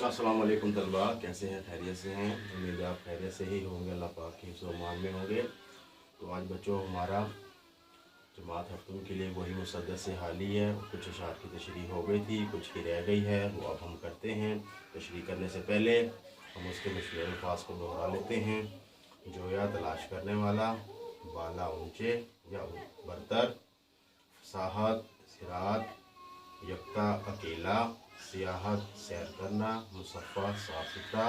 अस्सलाम वालेकुम तलबा, कैसे हैं? खैरियत से हैं? उम्मीद है आप खैरियत से ही होंगे, अल्लाह पाक की हिफ्ज़ व अमान में होंगे। तो आज बच्चों हमारा जमात हफ्तों के लिए वही मुसद्दस हाली है। कुछ अशार की तशरीह हो गई थी, कुछ की रह गई है, वो अब हम करते हैं। तशरीह करने से पहले हम उसके मशहूर अल्फाज को दोहरा लेते हैं। जोया तलाश करने वाला, बाला ऊँचे या बरतर, फसाहत सिरात, यकता अकेला, सियाहत सैर करना, मुसफ़ा साफ सुथरा,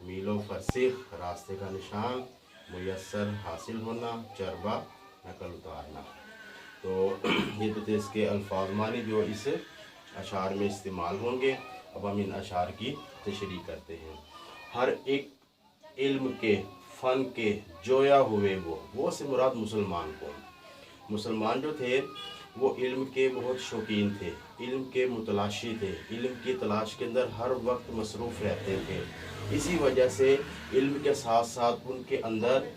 मीलो फरसिख रास्ते का निशान, मुयस्सर हासिल होना, चरबा नकल उतारना। तो ये तो थे इसके अल्फाज मानी जो इस अशार में इस्तेमाल होंगे। अब हम इन अशार की तशरीह करते हैं। हर एक इल्म के फ़न के जोया हुए वो से मुराद मुसलमान को, मुसलमान जो थे वो इल्म के बहुत शौकीन थे, इल्म के मुतलाशी थे, इल्म की तलाश के अंदर हर वक्त मसरूफ़ रहते थे। इसी वजह से इल्म के साथ साथ उनके अंदर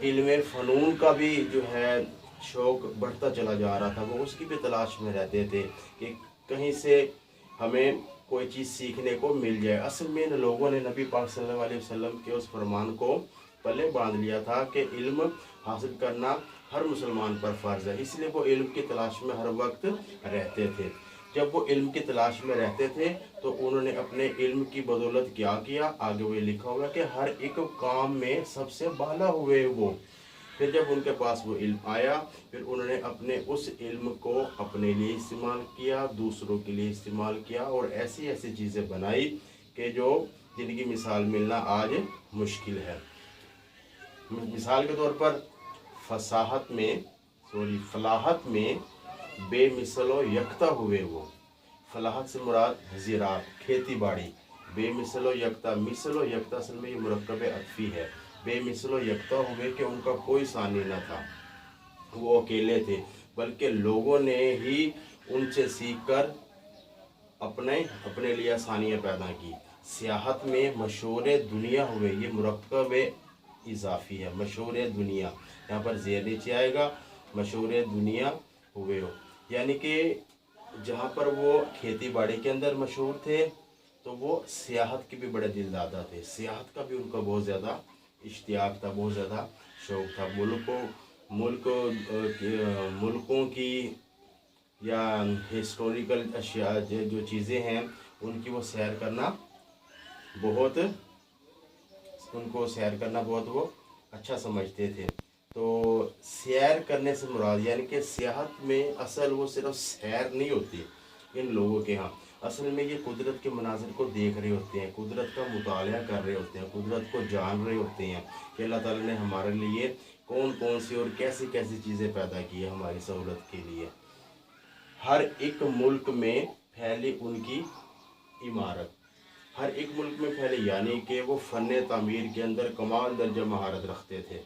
इल्म फ़नून का भी जो है शौक़ बढ़ता चला जा रहा था। वो उसकी भी तलाश में रहते थे कि कहीं से हमें कोई चीज़ सीखने को मिल जाए। असल में इन लोगों ने नबी पाक सल्लल्लाहु अलैहि वसल्लम के उस फरमान को पल्ले बांध लिया था कि इल्म हासिल करना हर मुसलमान पर फ़र्ज़ है, इसलिए वो इल्म की तलाश में हर वक्त रहते थे। जब वो इल्म की तलाश में रहते थे तो उन्होंने अपने इल्म की बदौलत क्या किया, आगे वो लिखा हुआ कि हर एक काम में सबसे बाला हुए वो। फिर जब उनके पास वो इल्म आया, फिर उन्होंने अपने उस इल्म को अपने लिए इस्तेमाल किया, दूसरों के लिए इस्तेमाल किया और ऐसी ऐसी चीज़ें बनाई कि जो जिनकी मिसाल मिलना आज मुश्किल है। मिसाल के तौर पर फलाहत में बेमिसलो यकता हुए वो। फलाहत से मुराद ज़राअत खेती बाड़ी, बेमिसलो यकता, मिसलो यकता असल में ये मुरक्कब अतफ़ी है। बेमिसलो यकता हुए कि उनका कोई सानी न था, वो अकेले थे, बल्कि लोगों ने ही उनसे सीख कर अपने लिए आसानियाँ पैदा की। सियाहत में मशहूर दुनिया हुए, ये मुरक्कब इजाफ़ी है, मशहूर दुनिया, यहाँ पर ज़ेर नीचे आएगा, मशहूर दुनिया हुए हो, यानी कि जहाँ पर वो खेती बाड़ी के अंदर मशहूर थे तो वो सियाहत के भी बड़े दिलदादा थे। सियाहत का भी उनका बहुत ज़्यादा इश्तियाक था, बहुत ज़्यादा शौक़ था। मुल्कों की या हिस्टोरिकल अशिया जो चीज़ें हैं उनकी वो सैर करना बहुत वो अच्छा समझते थे। तो सैर करने से मुराद यानी कि सियाहत में असल वो सिर्फ सैर नहीं होती इन लोगों के यहाँ, असल में ये कुदरत के मनाज़िर को देख रहे होते हैं, कुदरत का मुताला कर रहे होते हैं, कुदरत को जान रहे होते हैं कि अल्लाह ताला ने हमारे लिए कौन कौन सी और कैसी कैसी चीज़ें पैदा की है हमारी सहूलत के लिए। हर एक मुल्क में फैली उनकी इमारत, हर एक मुल्क में फैले, यानी कि वो फ़न तामीर के अंदर कमाल दर्जा महारत रखते थे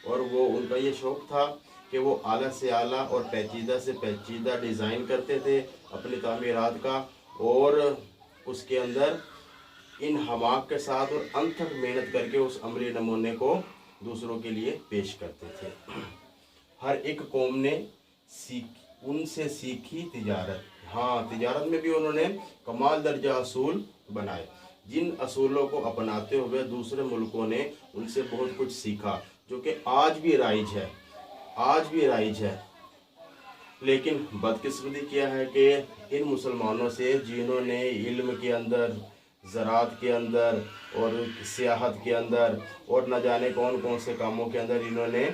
और वो उनका ये शौक़ था कि वो आला से आला और पेचीदा से पेचीदा डिज़ाइन करते थे अपनी तामीरात का और उसके अंदर इन हमाक के साथ और अनथक मेहनत करके उस अमली नमूने को दूसरों के लिए पेश करते थे। हर एक कौम ने उनसे सीखी तिजारत, हाँ तिजारत में भी उन्होंने कमाल दर्जा असूल बनाए, जिन असूलों को अपनाते हुए दूसरे मुल्कों ने उनसे बहुत कुछ सीखा जो कि आज भी राइज है। लेकिन बदकिस्मती क्या है कि इन मुसलमानों से जिन्होंने इल्म के अंदर, ज़राअत के अंदर और सियाहत के अंदर और न जाने कौन कौन से कामों के अंदर इन्होंने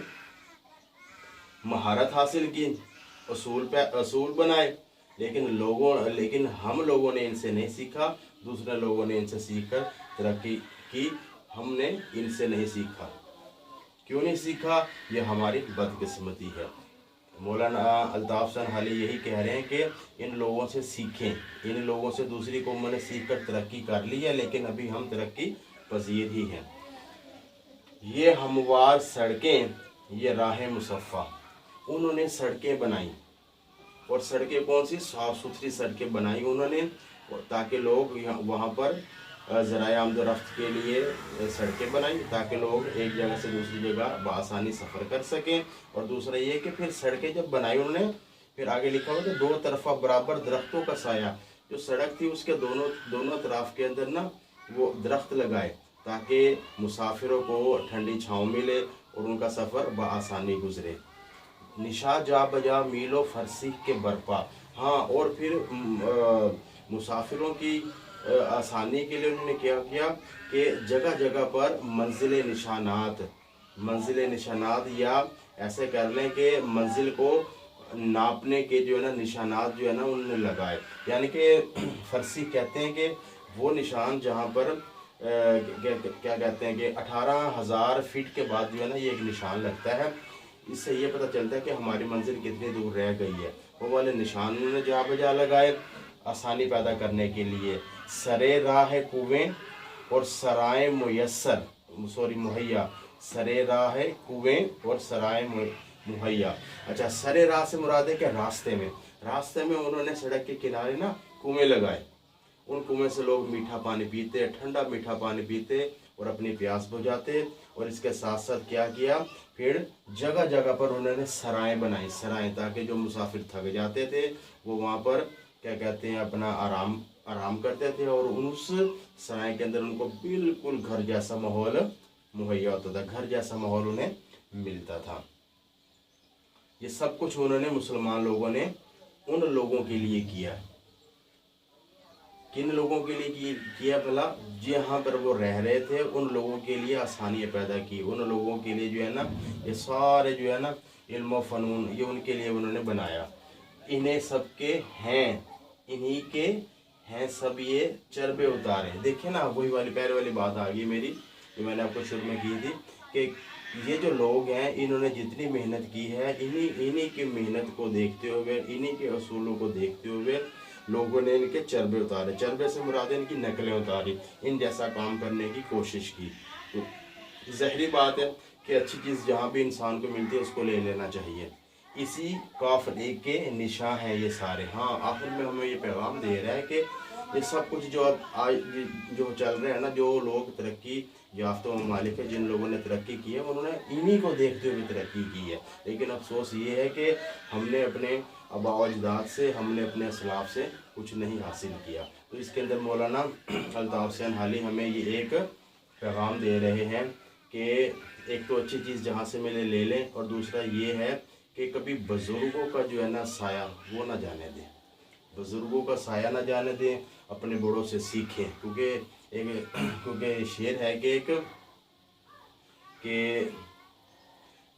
महारत हासिल की, असूल बनाए, लेकिन हम लोगों ने इनसे नहीं सीखा, दूसरे लोगों ने इनसे सीखकर तरक्की की, हमने इनसे नहीं सीखा। क्यों नहीं सीखा? ये हमारी बदकिस्मती है। मौलाना अल्ताफ़ सनहाली यही कह रहे हैं कि इन लोगों से सीखें, इन लोगों से दूसरी कौमों ने सीख कर तरक्की कर ली है, लेकिन अभी हम तरक्की पजीर ही हैं। ये हमवार सड़कें, ये राह मुसफ़ा, उन्होंने सड़कें बनाई और सड़कें कौन सी? साफ़ सुथरी सड़कें बनाई उन्होंने, ताकि लोग वहाँ पर ज़राए आमदोरफ्त के लिए सड़कें बनाई ताकि लोग एक जगह से दूसरी जगह बआसानी सफ़र कर सकें। और दूसरा ये कि फिर सड़कें जब बनाई उन्होंने, फिर आगे लिखा हुआ कि दो तरफा बराबर दरख्तों का साया, जो सड़क थी उसके दोनों तरफ के अंदर ना वो दरख्त लगाए ताकि मुसाफिरों को ठंडी छाँव मिले और उनका सफ़र बआसानी गुजरे। निशा जा बजा मीलो फरसी के बरपा। हाँ, और फिर मुसाफिरों की आसानी के लिए उन्होंने क्या किया कि जगह जगह पर मंजिल निशानात या ऐसे कर लें कि मंजिल को नापने के जो है ना निशानात जो है ना उन्होंने लगाए। यानी कि फरसी कहते हैं कि वो निशान जहाँ पर क्या कहते हैं कि 18,000 फीट के बाद जो है ना ये एक निशान लगता है। इससे ये पता चलता है कि हमारी मंजिल कितनी दूर रह गई है। वो वाले निशान उन्होंने जहाँ बजा लगाए आसानी पैदा करने के लिए। सरे राह कुएं और सराय मुहैया। सरे राह कुएं और सराय मुहैया। अच्छा, सरे राह से मुराद है कि रास्ते में उन्होंने सड़क के किनारे ना कुएं लगाए। उन कुएं से लोग मीठा पानी पीते, ठंडा मीठा पानी पीते और अपनी प्यास बुझाते। और इसके साथ साथ क्या किया, फिर जगह जगह पर उन्होंने सराएं बनाई, ताकि जो मुसाफिर थक जाते थे वो वहाँ पर क्या कहते हैं अपना आराम करते थे। और उस सराय के अंदर उनको बिल्कुल घर जैसा माहौल मुहैया होता था, घर जैसा माहौल उन्हें मिलता था। ये सब कुछ उन्होंने मुसलमान लोगों ने उन लोगों के लिए किया। किन लोगों के लिए किया भला? जहाँ पर वो रह रहे थे उन लोगों के लिए आसानियाँ पैदा की। उन लोगों के लिए जो है ना ये सारे जो है ना इल्म व फ़नून ये उनके लिए उन्होंने बनाया। इन्हें सबके हैं, इन्हीं के हैं सब ये चरबे उतारे। देखिए ना, वही वाली पहले वाली बात आ गई मेरी जो मैंने आपको शुरू में की थी कि ये जो लोग हैं इन्होंने जितनी मेहनत की है इन्हीं की मेहनत को देखते हुए, इन्हीं के असूलों को देखते हुए लोगों ने इनके चरबे उतारे। चरबे से मुराद इनकी नकलें उतारी, इन जैसा काम करने की कोशिश की। तो ज़ाहिरी बात है कि अच्छी चीज़ जहाँ भी इंसान को मिलती है उसको ले लेना चाहिए। इसी काफ़िले के निशान हैं ये सारे। हाँ, आखिर में हमें ये पैगाम दे रहा है कि ये सब कुछ जो अब आज जो चल रहे हैं ना, जो लोग तरक्की याफ्ता ममालिक है, जिन लोगों ने तरक्की की है उन्होंने इन्हीं को देखते हुए तरक्की की है। लेकिन अफसोस ये है कि हमने अपने आबा व अजदाद से, हमने अपने असलाफ से कुछ नहीं हासिल किया। तो इसके अंदर मौलाना अल्ताफ़ हुसैन हाली हमें ये एक पैगाम दे रहे हैं कि एक तो अच्छी चीज़ जहाँ से मिले ले लें, और दूसरा ये है कि कभी बुज़ुर्गों का जो है ना साया वो ना जाने दें, बुज़ुर्गों का साया ना जाने दें, अपने बड़ों से सीखें। क्योंकि शेर है कि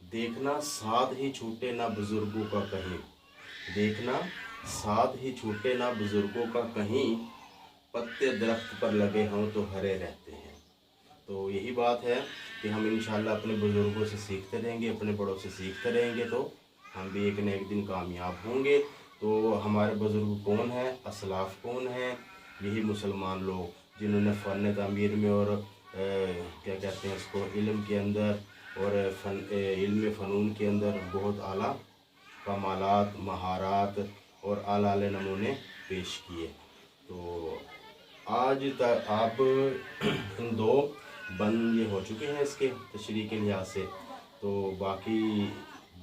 देखना साथ ही छूटे ना बुज़ुर्गों का कहीं, देखना साथ ही छूटे ना बुज़ुर्गों का कहीं, पत्ते दरख्त पर लगे हों तो हरे रहते हैं। तो यही बात है कि हम इंशाअल्लाह अपने बुज़ुर्गों से सीखते रहेंगे, अपने बड़ों से सीखते रहेंगे तो हम भी एक न एक दिन कामयाब होंगे। तो हमारे बुज़ुर्ग कौन हैं, असलाफ़ कौन हैं? यही मुसलमान लोग जिन्होंने फ़न तामीर में और क्या कहते हैं इसको इल्म के अंदर और इल्म फ़नून के अंदर बहुत आला कमालात, महारात और आला नमूने पेश किए। तो आज तक आप इन 2 बंद ये हो चुके हैं इसके तशरीह के लिहाज से। तो बाकी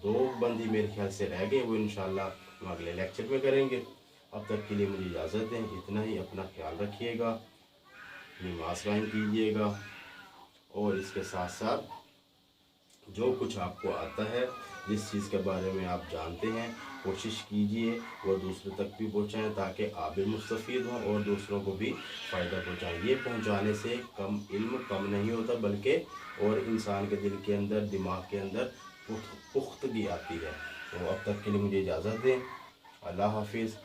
2 बंद ही मेरे ख्याल से रह गए, वो इंशाअल्लाह हम अगले लेक्चर में करेंगे। अब तक के लिए मुझे इजाज़त दें, इतना ही। अपना ख्याल रखिएगा, नमाज़ कायम कीजिएगा और इसके साथ साथ जो कुछ आपको आता है, जिस चीज़ के बारे में आप जानते हैं, कोशिश कीजिए वो दूसरों तक भी पहुँचाएँ ताकि आप भी मुस्तफ़ीद हों और दूसरों को भी फ़ायदा पहुँचाएँ। ये पहुँचाने से कम इल्म कम नहीं होता, बल्कि और इंसान के दिल के अंदर, दिमाग के अंदर पुख्तगी आती है। तो अब तक के लिए मुझे इजाज़त दें। अल्लाह हाफिज़।